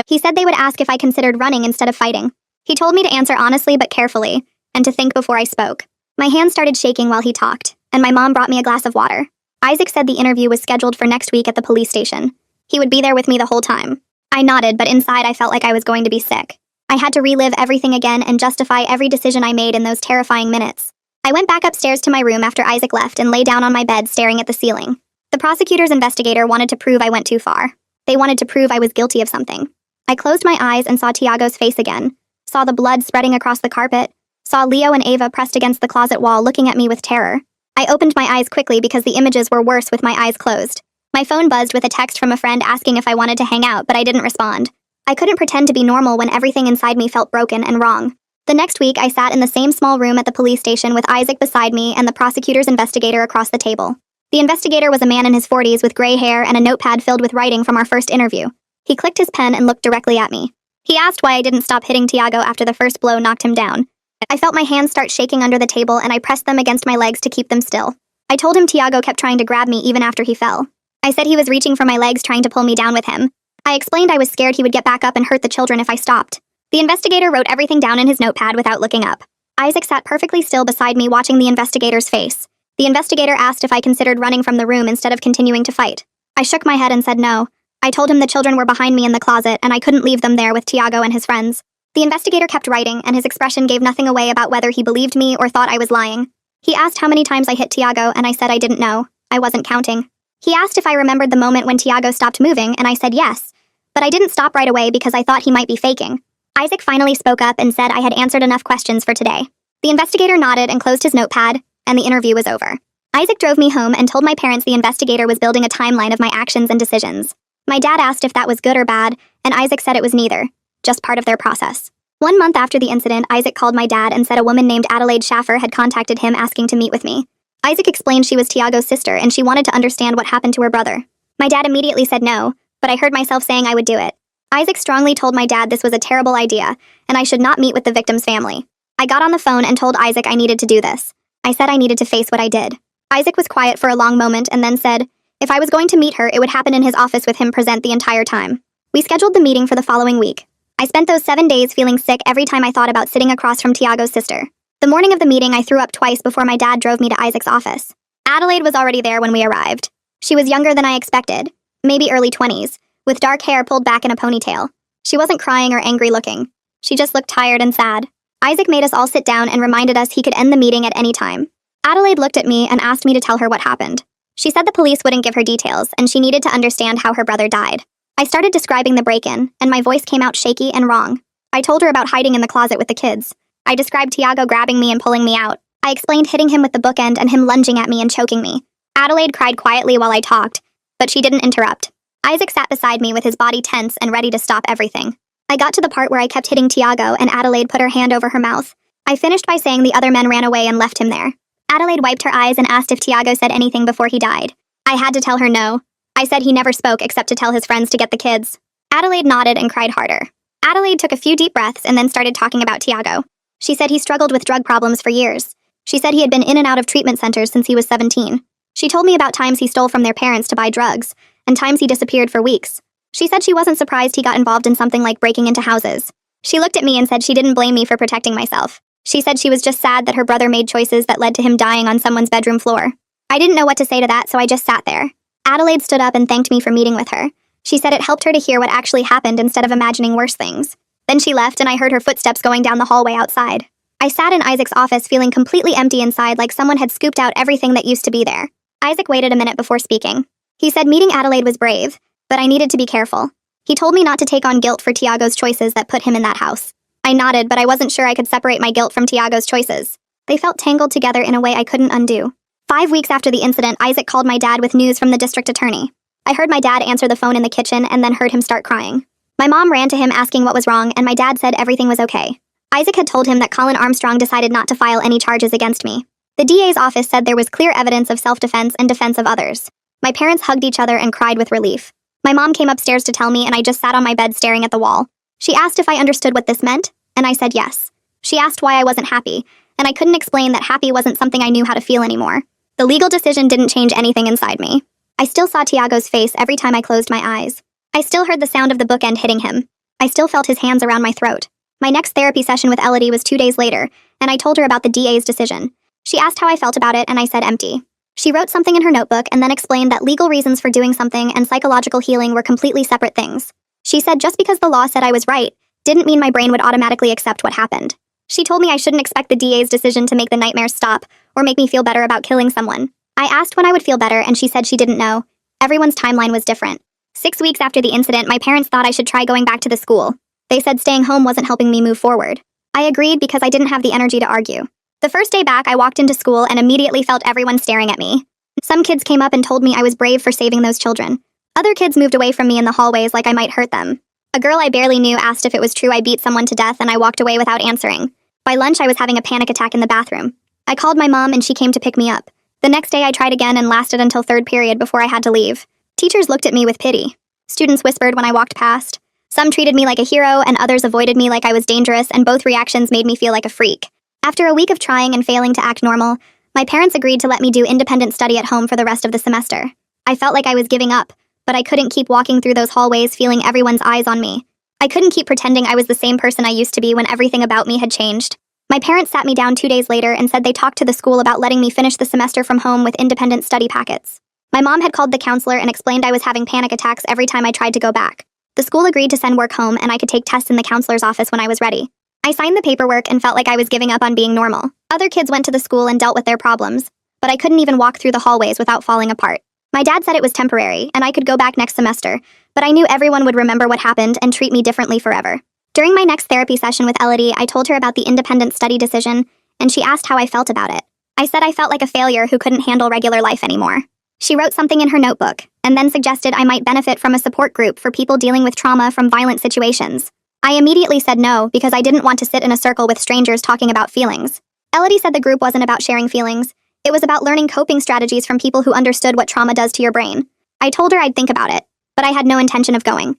He said they would ask if I considered running instead of fighting. He told me to answer honestly but carefully, and to think before I spoke. My hands started shaking while he talked, and my mom brought me a glass of water. Isaac said the interview was scheduled for next week at the police station. He would be there with me the whole time. I nodded, but inside I felt like I was going to be sick. I had to relive everything again and justify every decision I made in those terrifying minutes. I went back upstairs to my room after Isaac left and lay down on my bed staring at the ceiling. The prosecutor's investigator wanted to prove I went too far. They wanted to prove I was guilty of something. I closed my eyes and saw Tiago's face again, saw the blood spreading across the carpet, saw Leo and Ava pressed against the closet wall looking at me with terror. I opened my eyes quickly because the images were worse with my eyes closed. My phone buzzed with a text from a friend asking if I wanted to hang out, but I didn't respond. I couldn't pretend to be normal when everything inside me felt broken and wrong. The next week, I sat in the same small room at the police station with Isaac beside me and the prosecutor's investigator across the table. The investigator was a man in his 40s with gray hair and a notepad filled with writing from our first interview. He clicked his pen and looked directly at me. He asked why I didn't stop hitting Tiago after the first blow knocked him down. I felt my hands start shaking under the table, and I pressed them against my legs to keep them still. I told him Tiago kept trying to grab me even after he fell. I said he was reaching for my legs trying to pull me down with him. I explained I was scared he would get back up and hurt the children if I stopped. The investigator wrote everything down in his notepad without looking up. Isaac sat perfectly still beside me watching the investigator's face. The investigator asked if I considered running from the room instead of continuing to fight. I shook my head and said no. I told him the children were behind me in the closet and I couldn't leave them there with Tiago and his friends. The investigator kept writing, and his expression gave nothing away about whether he believed me or thought I was lying. He asked how many times I hit Tiago, and I said I didn't know. I wasn't counting. He asked if I remembered the moment when Tiago stopped moving, and I said yes. But I didn't stop right away because I thought he might be faking. Isaac finally spoke up and said I had answered enough questions for today. The investigator nodded and closed his notepad, and the interview was over. Isaac drove me home and told my parents the investigator was building a timeline of my actions and decisions. My dad asked if that was good or bad, and Isaac said it was neither, just part of their process. 1 month after the incident, Isaac called my dad and said a woman named Adelaide Schaffer had contacted him asking to meet with me. Isaac explained she was Tiago's sister and she wanted to understand what happened to her brother. My dad immediately said no, but I heard myself saying I would do it. Isaac strongly told my dad this was a terrible idea, and I should not meet with the victim's family. I got on the phone and told Isaac I needed to do this. I said I needed to face what I did. Isaac was quiet for a long moment and then said, if I was going to meet her, it would happen in his office with him present the entire time. We scheduled the meeting for the following week. I spent those 7 days feeling sick every time I thought about sitting across from Tiago's sister. The morning of the meeting, I threw up twice before my dad drove me to Isaac's office. Adelaide was already there when we arrived. She was younger than I expected, maybe early 20s, with dark hair pulled back in a ponytail. She wasn't crying or angry looking. She just looked tired and sad. Isaac made us all sit down and reminded us he could end the meeting at any time. Adelaide looked at me and asked me to tell her what happened. She said the police wouldn't give her details, and she needed to understand how her brother died. I started describing the break-in, and my voice came out shaky and wrong. I told her about hiding in the closet with the kids. I described Tiago grabbing me and pulling me out. I explained hitting him with the bookend and him lunging at me and choking me. Adelaide cried quietly while I talked, but she didn't interrupt. Isaac sat beside me with his body tense and ready to stop everything. I got to the part where I kept hitting Tiago and Adelaide put her hand over her mouth. I finished by saying the other men ran away and left him there. Adelaide wiped her eyes and asked if Tiago said anything before he died. I had to tell her no. I said he never spoke except to tell his friends to get the kids. Adelaide nodded and cried harder. Adelaide took a few deep breaths and then started talking about Tiago. She said he struggled with drug problems for years. She said he had been in and out of treatment centers since he was 17. She told me about times he stole from their parents to buy drugs, and times he disappeared for weeks. She said she wasn't surprised he got involved in something like breaking into houses. She looked at me and said she didn't blame me for protecting myself. She said she was just sad that her brother made choices that led to him dying on someone's bedroom floor. I didn't know what to say to that, so I just sat there. Adelaide stood up and thanked me for meeting with her. She said it helped her to hear what actually happened instead of imagining worse things. Then she left and I heard her footsteps going down the hallway outside. I sat in Isaac's office feeling completely empty inside, like someone had scooped out everything that used to be there. Isaac waited a minute before speaking. He said meeting Adelaide was brave, but I needed to be careful. He told me not to take on guilt for Tiago's choices that put him in that house. I nodded, but I wasn't sure I could separate my guilt from Tiago's choices. They felt tangled together in a way I couldn't undo. 5 weeks after the incident, Isaac called my dad with news from the district attorney. I heard my dad answer the phone in the kitchen and then heard him start crying. My mom ran to him asking what was wrong, and my dad said everything was okay. Isaac had told him that Colin Armstrong decided not to file any charges against me. The DA's office said there was clear evidence of self-defense and defense of others. My parents hugged each other and cried with relief. My mom came upstairs to tell me, and I just sat on my bed staring at the wall. She asked if I understood what this meant, and I said yes. She asked why I wasn't happy, and I couldn't explain that happy wasn't something I knew how to feel anymore. The legal decision didn't change anything inside me. I still saw Tiago's face every time I closed my eyes. I still heard the sound of the bookend hitting him. I still felt his hands around my throat. My next therapy session with Elodie was 2 days later, and I told her about the DA's decision. She asked how I felt about it, and I said empty. She wrote something in her notebook and then explained that legal reasons for doing something and psychological healing were completely separate things. She said just because the law said I was right, didn't mean my brain would automatically accept what happened. She told me I shouldn't expect the DA's decision to make the nightmares stop or make me feel better about killing someone. I asked when I would feel better, and she said she didn't know. Everyone's timeline was different. 6 weeks after the incident, my parents thought I should try going back to the school. They said staying home wasn't helping me move forward. I agreed because I didn't have the energy to argue. The first day back, I walked into school and immediately felt everyone staring at me. Some kids came up and told me I was brave for saving those children. Other kids moved away from me in the hallways like I might hurt them. A girl I barely knew asked if it was true I beat someone to death, and I walked away without answering. By lunch, I was having a panic attack in the bathroom. I called my mom and she came to pick me up. The next day, I tried again and lasted until third period before I had to leave. Teachers looked at me with pity. Students whispered when I walked past. Some treated me like a hero and others avoided me like I was dangerous, and both reactions made me feel like a freak. After a week of trying and failing to act normal, my parents agreed to let me do independent study at home for the rest of the semester. I felt like I was giving up, but I couldn't keep walking through those hallways feeling everyone's eyes on me. I couldn't keep pretending I was the same person I used to be when everything about me had changed. My parents sat me down 2 days later and said they talked to the school about letting me finish the semester from home with independent study packets. My mom had called the counselor and explained I was having panic attacks every time I tried to go back. The school agreed to send work home and I could take tests in the counselor's office when I was ready. I signed the paperwork and felt like I was giving up on being normal. Other kids went to the school and dealt with their problems, but I couldn't even walk through the hallways without falling apart. My dad said it was temporary and I could go back next semester, but I knew everyone would remember what happened and treat me differently forever. During my next therapy session with Elodie, I told her about the independent study decision, and she asked how I felt about it. I said I felt like a failure who couldn't handle regular life anymore. She wrote something in her notebook, and then suggested I might benefit from a support group for people dealing with trauma from violent situations. I immediately said no because I didn't want to sit in a circle with strangers talking about feelings. Elodie said the group wasn't about sharing feelings. It was about learning coping strategies from people who understood what trauma does to your brain. I told her I'd think about it, but I had no intention of going.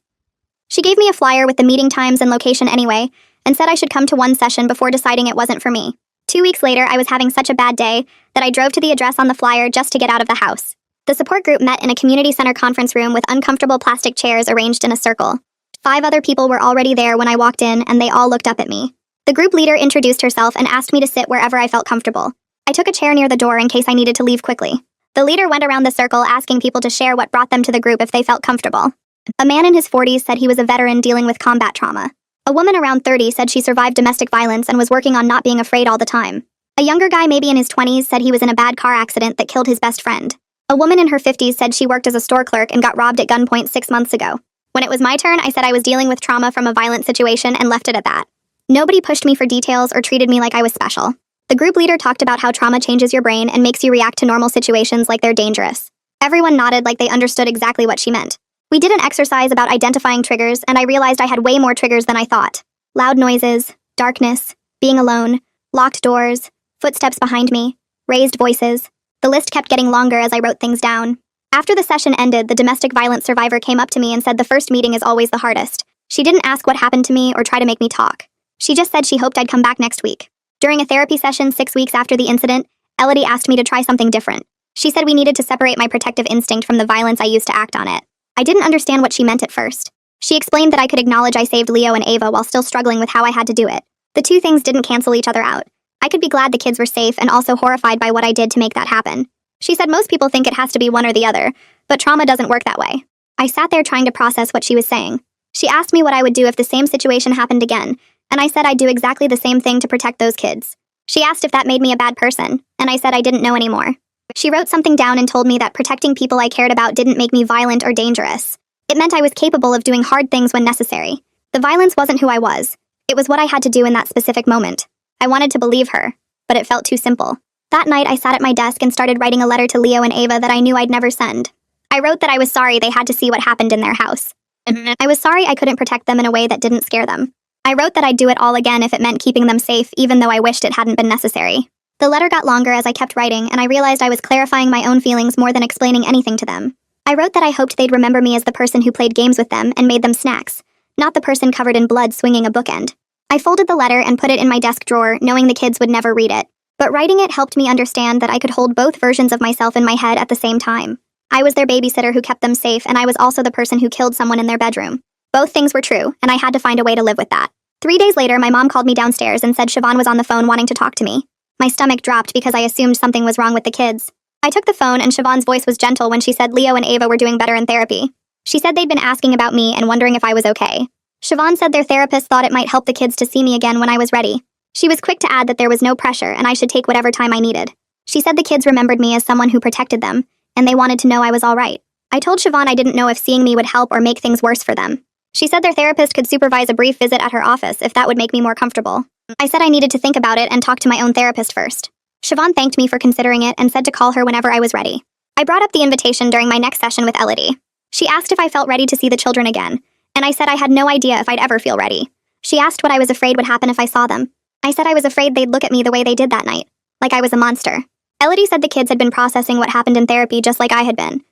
She gave me a flyer with the meeting times and location anyway, and said I should come to one session before deciding it wasn't for me. 2 weeks later, I was having such a bad day that I drove to the address on the flyer just to get out of the house. The support group met in a community center conference room with uncomfortable plastic chairs arranged in a circle. 5 other people were already there when I walked in, and they all looked up at me. The group leader introduced herself and asked me to sit wherever I felt comfortable. I took a chair near the door in case I needed to leave quickly. The leader went around the circle asking people to share what brought them to the group if they felt comfortable. A man in his 40s said he was a veteran dealing with combat trauma. A woman around 30 said she survived domestic violence and was working on not being afraid all the time. A younger guy, maybe in his 20s, said he was in a bad car accident that killed his best friend. A woman in her 50s said she worked as a store clerk and got robbed at gunpoint 6 months ago. When it was my turn, I said I was dealing with trauma from a violent situation and left it at that. Nobody pushed me for details or treated me like I was special. The group leader talked about how trauma changes your brain and makes you react to normal situations like they're dangerous. Everyone nodded like they understood exactly what she meant. We did an exercise about identifying triggers, and I realized I had way more triggers than I thought. Loud noises, darkness, being alone, locked doors, footsteps behind me, raised voices. The list kept getting longer as I wrote things down. After the session ended, the domestic violence survivor came up to me and said the first meeting is always the hardest. She didn't ask what happened to me or try to make me talk. She just said she hoped I'd come back next week. During a therapy session 6 weeks after the incident, Elodie asked me to try something different. She said we needed to separate my protective instinct from the violence I used to act on it. I didn't understand what she meant at first. She explained that I could acknowledge I saved Leo and Ava while still struggling with how I had to do it. The two things didn't cancel each other out. I could be glad the kids were safe and also horrified by what I did to make that happen. She said most people think it has to be one or the other, but trauma doesn't work that way. I sat there trying to process what she was saying. She asked me what I would do if the same situation happened again, and I said I'd do exactly the same thing to protect those kids. She asked if that made me a bad person, and I said I didn't know anymore. She wrote something down and told me that protecting people I cared about didn't make me violent or dangerous. It meant I was capable of doing hard things when necessary. The violence wasn't who I was. It was what I had to do in that specific moment. I wanted to believe her, but it felt too simple. That night, I sat at my desk and started writing a letter to Leo and Ava that I knew I'd never send. I wrote that I was sorry they had to see what happened in their house. I was sorry I couldn't protect them in a way that didn't scare them. I wrote that I'd do it all again if it meant keeping them safe, even though I wished it hadn't been necessary. The letter got longer as I kept writing, and I realized I was clarifying my own feelings more than explaining anything to them. I wrote that I hoped they'd remember me as the person who played games with them and made them snacks, not the person covered in blood swinging a bookend. I folded the letter and put it in my desk drawer, knowing the kids would never read it. But writing it helped me understand that I could hold both versions of myself in my head at the same time. I was their babysitter who kept them safe, and I was also the person who killed someone in their bedroom. Both things were true, and I had to find a way to live with that. 3 days later, my mom called me downstairs and said Siobhan was on the phone wanting to talk to me. My stomach dropped because I assumed something was wrong with the kids. I took the phone, and Siobhan's voice was gentle when she said Leo and Ava were doing better in therapy. She said they'd been asking about me and wondering if I was okay. Siobhan said their therapist thought it might help the kids to see me again when I was ready. She was quick to add that there was no pressure and I should take whatever time I needed. She said the kids remembered me as someone who protected them, and they wanted to know I was all right. I told Siobhan I didn't know if seeing me would help or make things worse for them. She said their therapist could supervise a brief visit at her office if that would make me more comfortable. I said I needed to think about it and talk to my own therapist first. Siobhan thanked me for considering it and said to call her whenever I was ready. I brought up the invitation during my next session with Elodie. She asked if I felt ready to see the children again, and I said I had no idea if I'd ever feel ready. She asked what I was afraid would happen if I saw them. I said I was afraid they'd look at me the way they did that night, like I was a monster. Elodie said the kids had been processing what happened in therapy just like I had been.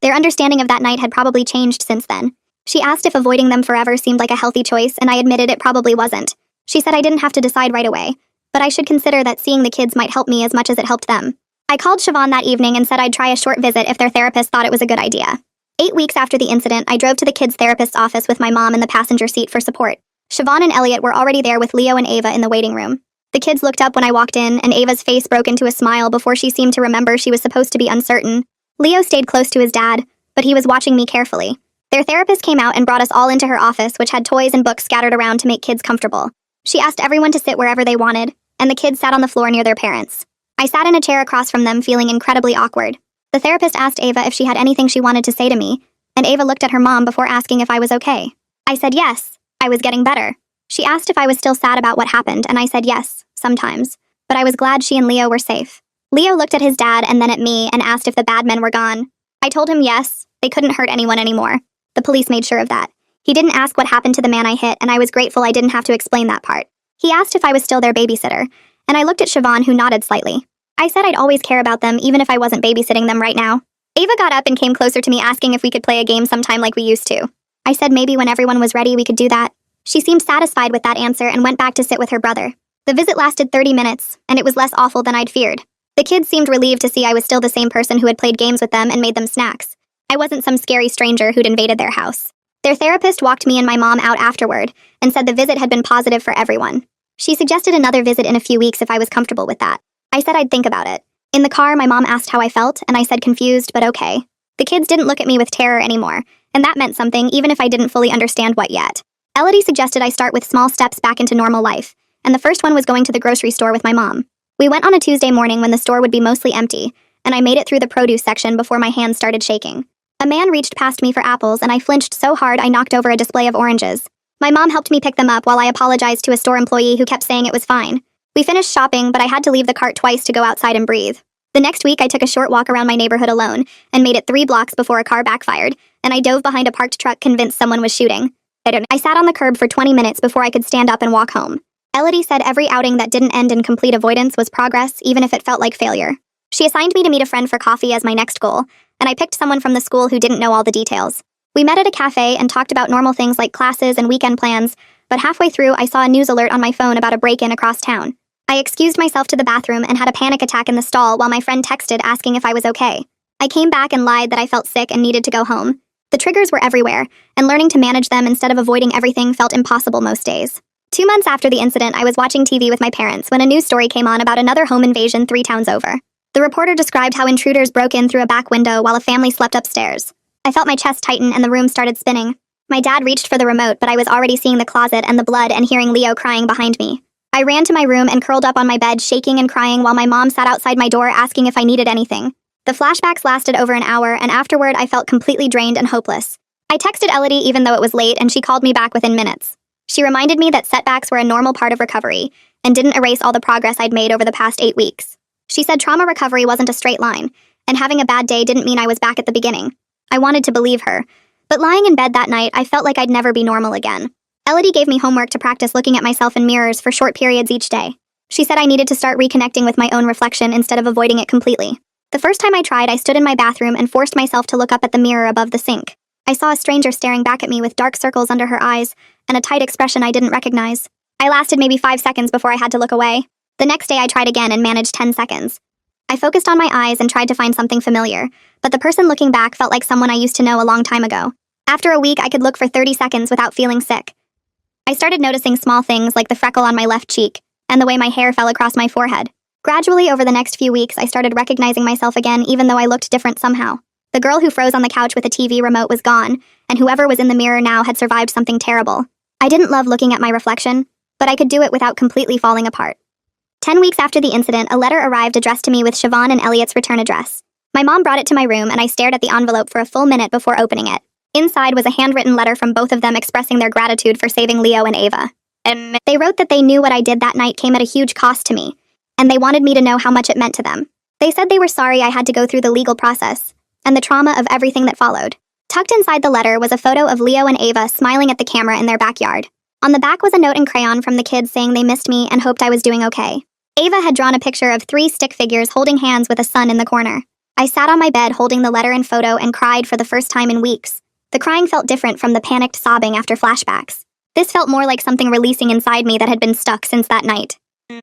Their understanding of that night had probably changed since then. She asked if avoiding them forever seemed like a healthy choice, and I admitted it probably wasn't. She said I didn't have to decide right away, but I should consider that seeing the kids might help me as much as it helped them. I called Siobhan that evening and said I'd try a short visit if their therapist thought it was a good idea. 8 weeks after the incident, I drove to the kids' therapist's office with my mom in the passenger seat for support. Siobhan and Elliot were already there with Leo and Ava in the waiting room. The kids looked up when I walked in, and Ava's face broke into a smile before she seemed to remember she was supposed to be uncertain. Leo stayed close to his dad, but he was watching me carefully. Their therapist came out and brought us all into her office, which had toys and books scattered around to make kids comfortable. She asked everyone to sit wherever they wanted, and the kids sat on the floor near their parents. I sat in a chair across from them, feeling incredibly awkward. The therapist asked Ava if she had anything she wanted to say to me, and Ava looked at her mom before asking if I was okay. I said yes, I was getting better. She asked if I was still sad about what happened, and I said yes, sometimes, but I was glad she and Leo were safe. Leo looked at his dad and then at me and asked if the bad men were gone. I told him yes, they couldn't hurt anyone anymore. The police made sure of that. He didn't ask what happened to the man I hit, and I was grateful I didn't have to explain that part. He asked if I was still their babysitter, and I looked at Siobhan, who nodded slightly. I said I'd always care about them even if I wasn't babysitting them right now. Ava got up and came closer to me, asking if we could play a game sometime like we used to. I said maybe when everyone was ready we could do that. She seemed satisfied with that answer and went back to sit with her brother. The visit lasted 30 minutes, and it was less awful than I'd feared. The kids seemed relieved to see I was still the same person who had played games with them and made them snacks. I wasn't some scary stranger who'd invaded their house. Their therapist walked me and my mom out afterward and said the visit had been positive for everyone. She suggested another visit in a few weeks if I was comfortable with that. I said I'd think about it. In the car, my mom asked how I felt, and I said confused, but okay. The kids didn't look at me with terror anymore, and that meant something even if I didn't fully understand what yet. Elodie suggested I start with small steps back into normal life, and the first one was going to the grocery store with my mom. We went on a Tuesday morning when the store would be mostly empty, and I made it through the produce section before my hands started shaking. A man reached past me for apples, and I flinched so hard I knocked over a display of oranges. My mom helped me pick them up while I apologized to a store employee who kept saying it was fine. We finished shopping, but I had to leave the cart twice to go outside and breathe. The next week, I took a short walk around my neighborhood alone and made it 3 blocks before a car backfired, and I dove behind a parked truck convinced someone was shooting. I sat on the curb for 20 minutes before I could stand up and walk home. Elodie said every outing that didn't end in complete avoidance was progress, even if it felt like failure. She assigned me to meet a friend for coffee as my next goal, and I picked someone from the school who didn't know all the details. We met at a cafe and talked about normal things like classes and weekend plans, but halfway through I saw a news alert on my phone about a break-in across town. I excused myself to the bathroom and had a panic attack in the stall while my friend texted asking if I was okay. I came back and lied that I felt sick and needed to go home. The triggers were everywhere, and learning to manage them instead of avoiding everything felt impossible most days. 2 months after the incident, I was watching TV with my parents when a news story came on about another home invasion 3 towns over. The reporter described how intruders broke in through a back window while a family slept upstairs. I felt my chest tighten and the room started spinning. My dad reached for the remote, but I was already seeing the closet and the blood and hearing Leo crying behind me. I ran to my room and curled up on my bed, shaking and crying while my mom sat outside my door asking if I needed anything. The flashbacks lasted over an hour, and afterward I felt completely drained and hopeless. I texted Elodie even though it was late, and she called me back within minutes. She reminded me that setbacks were a normal part of recovery and didn't erase all the progress I'd made over the past 8 weeks. She said trauma recovery wasn't a straight line, and having a bad day didn't mean I was back at the beginning. I wanted to believe her, but lying in bed that night, I felt like I'd never be normal again. Elodie gave me homework to practice looking at myself in mirrors for short periods each day. She said I needed to start reconnecting with my own reflection instead of avoiding it completely. The first time I tried, I stood in my bathroom and forced myself to look up at the mirror above the sink. I saw a stranger staring back at me with dark circles under her eyes and a tight expression I didn't recognize. I lasted maybe 5 seconds before I had to look away. The next day I tried again and managed 10 seconds. I focused on my eyes and tried to find something familiar, but the person looking back felt like someone I used to know a long time ago. After a week, I could look for 30 seconds without feeling sick. I started noticing small things like the freckle on my left cheek and the way my hair fell across my forehead. Gradually, over the next few weeks, I started recognizing myself again, even though I looked different somehow. The girl who froze on the couch with a TV remote was gone, and whoever was in the mirror now had survived something terrible. I didn't love looking at my reflection, but I could do it without completely falling apart. 10 weeks after the incident, a letter arrived addressed to me with Siobhan and Elliot's return address. My mom brought it to my room, and I stared at the envelope for a full minute before opening it. Inside was a handwritten letter from both of them expressing their gratitude for saving Leo and Ava. They wrote that they knew what I did that night came at a huge cost to me, and they wanted me to know how much it meant to them. They said they were sorry I had to go through the legal process, and the trauma of everything that followed. Tucked inside the letter was a photo of Leo and Ava smiling at the camera in their backyard. On the back was a note in crayon from the kids saying they missed me and hoped I was doing okay. Ava had drawn a picture of 3 stick figures holding hands with a sun in the corner. I sat on my bed holding the letter and photo and cried for the first time in weeks. The crying felt different from the panicked sobbing after flashbacks. This felt more like something releasing inside me that had been stuck since that night.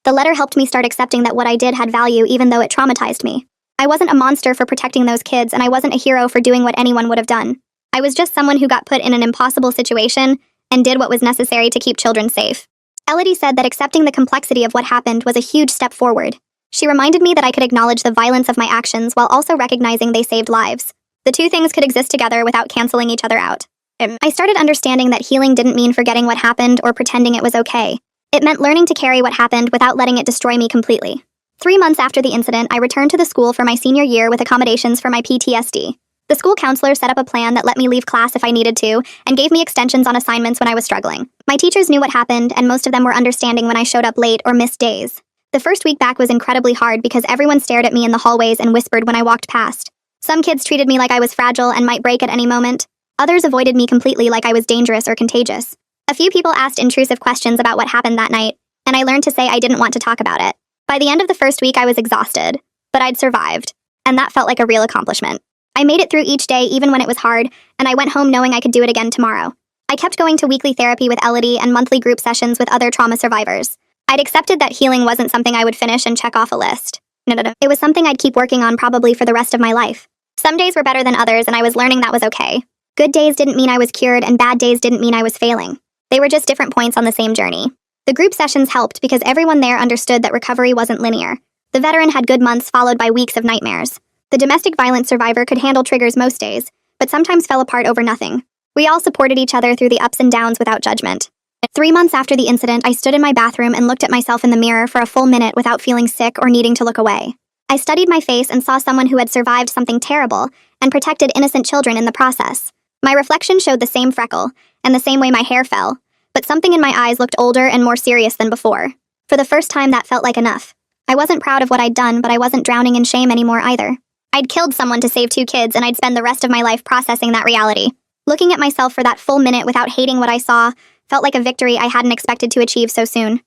The letter helped me start accepting that what I did had value even though it traumatized me. I wasn't a monster for protecting those kids, and I wasn't a hero for doing what anyone would have done. I was just someone who got put in an impossible situation and did what was necessary to keep children safe. Elodie said that accepting the complexity of what happened was a huge step forward. She reminded me that I could acknowledge the violence of my actions while also recognizing they saved lives. The two things could exist together without canceling each other out. I started understanding that healing didn't mean forgetting what happened or pretending it was okay. It meant learning to carry what happened without letting it destroy me completely. 3 months after the incident, I returned to the school for my senior year with accommodations for my PTSD. The school counselor set up a plan that let me leave class if I needed to, and gave me extensions on assignments when I was struggling. My teachers knew what happened, and most of them were understanding when I showed up late or missed days. The first week back was incredibly hard because everyone stared at me in the hallways and whispered when I walked past. Some kids treated me like I was fragile and might break at any moment. Others avoided me completely like I was dangerous or contagious. A few people asked intrusive questions about what happened that night, and I learned to say I didn't want to talk about it. By the end of the first week, I was exhausted, but I'd survived, and that felt like a real accomplishment. I made it through each day even when it was hard, and I went home knowing I could do it again tomorrow. I kept going to weekly therapy with Elodie and monthly group sessions with other trauma survivors. I'd accepted that healing wasn't something I would finish and check off a list. No. It was something I'd keep working on probably for the rest of my life. Some days were better than others, and I was learning that was okay. Good days didn't mean I was cured, and bad days didn't mean I was failing. They were just different points on the same journey. The group sessions helped because everyone there understood that recovery wasn't linear. The veteran had good months followed by weeks of nightmares. The domestic violence survivor could handle triggers most days, but sometimes fell apart over nothing. We all supported each other through the ups and downs without judgment. 3 months after the incident, I stood in my bathroom and looked at myself in the mirror for a full minute without feeling sick or needing to look away. I studied my face and saw someone who had survived something terrible and protected innocent children in the process. My reflection showed the same freckle and the same way my hair fell, but something in my eyes looked older and more serious than before. For the first time, that felt like enough. I wasn't proud of what I'd done, but I wasn't drowning in shame anymore either. I'd killed someone to save 2 kids, and I'd spend the rest of my life processing that reality. Looking at myself for that full minute without hating what I saw felt like a victory I hadn't expected to achieve so soon.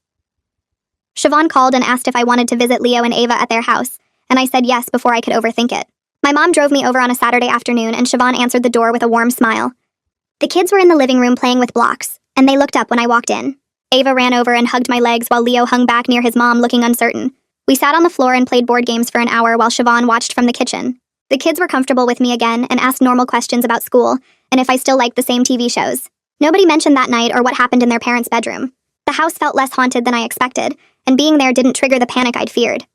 Siobhan called and asked if I wanted to visit Leo and Ava at their house, and I said yes before I could overthink it. My mom drove me over on a Saturday afternoon, and Siobhan answered the door with a warm smile. The kids were in the living room playing with blocks, and they looked up when I walked in. Ava ran over and hugged my legs while Leo hung back near his mom, looking uncertain. We sat on the floor and played board games for an hour while Siobhan watched from the kitchen. The kids were comfortable with me again and asked normal questions about school and if I still liked the same TV shows. Nobody mentioned that night or what happened in their parents' bedroom. The house felt less haunted than I expected, and being there didn't trigger the panic I'd feared.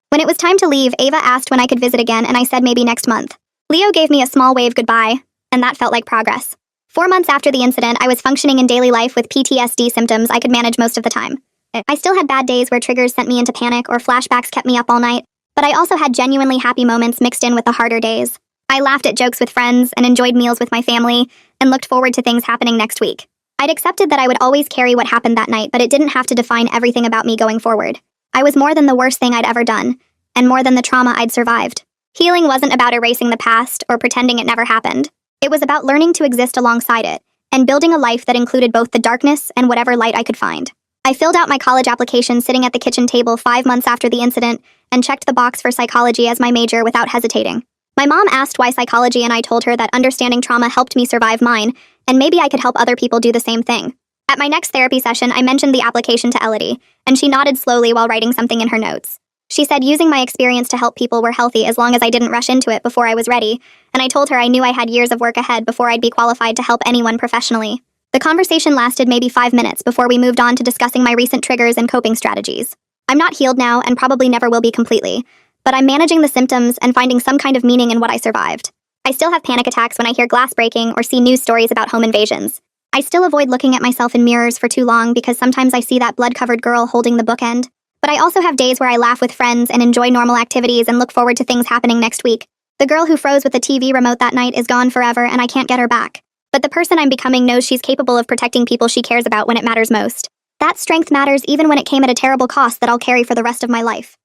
When it was time to leave, Ava asked when I could visit again, and I said maybe next month. Leo gave me a small wave goodbye, and that felt like progress. 4 months after the incident, I was functioning in daily life with PTSD symptoms I could manage most of the time. I still had bad days where triggers sent me into panic or flashbacks kept me up all night, but I also had genuinely happy moments mixed in with the harder days. I laughed at jokes with friends and enjoyed meals with my family and looked forward to things happening next week. I'd accepted that I would always carry what happened that night, but it didn't have to define everything about me going forward. I was more than the worst thing I'd ever done, and more than the trauma I'd survived. Healing wasn't about erasing the past or pretending it never happened. It was about learning to exist alongside it and building a life that included both the darkness and whatever light I could find. I filled out my college application sitting at the kitchen table 5 months after the incident and checked the box for psychology as my major without hesitating. My mom asked why psychology, and I told her that understanding trauma helped me survive mine, and maybe I could help other people do the same thing. At my next therapy session, I mentioned the application to Elodie, and she nodded slowly while writing something in her notes. She said using my experience to help people were healthy as long as I didn't rush into it before I was ready, and I told her I knew I had years of work ahead before I'd be qualified to help anyone professionally. The conversation lasted maybe 5 minutes before we moved on to discussing my recent triggers and coping strategies. I'm not healed now and probably never will be completely, but I'm managing the symptoms and finding some kind of meaning in what I survived. I still have panic attacks when I hear glass breaking or see news stories about home invasions. I still avoid looking at myself in mirrors for too long because sometimes I see that blood-covered girl holding the bookend. But I also have days where I laugh with friends and enjoy normal activities and look forward to things happening next week. The girl who froze with the TV remote that night is gone forever and I can't get her back. But the person I'm becoming knows she's capable of protecting people she cares about when it matters most. That strength matters even when it came at a terrible cost that I'll carry for the rest of my life.